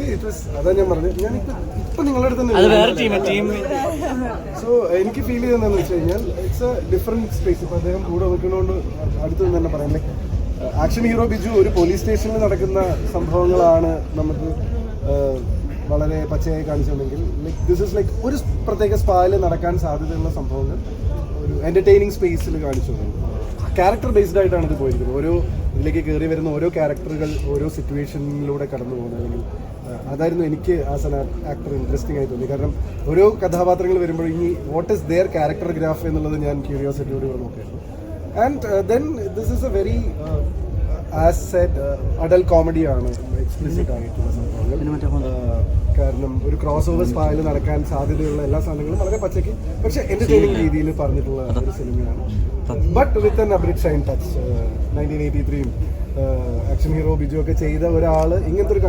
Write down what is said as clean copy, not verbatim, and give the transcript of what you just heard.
Actually it was അതാ ഞാൻ പറഞ്ഞത്. ഇപ്പൊ നിങ്ങളുടെ അടുത്ത് സോ എനിക്ക് ഫീൽ ചെയ്യുന്നതെന്ന് വെച്ച് കഴിഞ്ഞാൽ ഇറ്റ്സ് എ ഡിഫറെന്റ് സ്പേസ്. ഇപ്പൊ അദ്ദേഹം കൂടെ നിൽക്കുന്നതുകൊണ്ട് അടുത്ത് നിന്ന് തന്നെ പറയാം, ലൈക്ക് ആക്ഷൻ ഹീറോ ബിജു ഒരു പോലീസ് സ്റ്റേഷനിൽ നടക്കുന്ന സംഭവങ്ങളാണ് നമുക്ക് വളരെ പച്ചയായി കാണിച്ചിട്ടുണ്ടെങ്കിൽ ലൈക്ക് ദിസ് ഇസ് ലൈക്ക് ഒരു പ്രത്യേക സ്പായിൽ നടക്കാൻ സാധ്യതയുള്ള സംഭവങ്ങൾ ഒരു എന്റർടൈനിങ് സ്പേസിൽ കാണിച്ചു. ക്യാരക്ടർ ബേസ്ഡ് ആയിട്ടാണ് ഇത് പോയിരിക്കുന്നത്. ഓരോ ഇതിലേക്ക് കയറി വരുന്ന ഓരോ ക്യാരക്ടറുകൾ ഓരോ സിറ്റുവേഷനിലൂടെ കടന്നു പോകുന്നത്. അല്ലെങ്കിൽ അതായിരുന്നു എനിക്ക് ആസ് എൻ ആക്ടർ ഇൻട്രസ്റ്റിംഗ് ആയി തോന്നി. കാരണം ഓരോ കഥാപാത്രങ്ങൾ വരുമ്പോൾ ഇനി what is their character graph എന്നുള്ളത് ഞാൻ ക്യൂരിയോസിറ്റിയോട് നോക്കിയായിരുന്നു. And then this is a very as said adult കോമഡിയാണ്, എക്സ്പ്ലിസിറ്റ് ആയിട്ടുള്ള സംഭവങ്ങൾ. കാരണം ഒരു ക്രോസ് ഓവർ സ്പായിൽ നടക്കാൻ സാധ്യതയുള്ള എല്ലാ സാധനങ്ങളും വളരെ പച്ചയ്ക്ക് പക്ഷെ എന്റർടൈനിങ് രീതിയിൽ പറഞ്ഞിട്ടുള്ള ഒരു സിനിമയാണ്. But with N Abrid Shine touch. 1983 action hero Biju ഒക്കെ ചെയ്ത ഒരാൾ ഇങ്ങനത്തെ ഒരു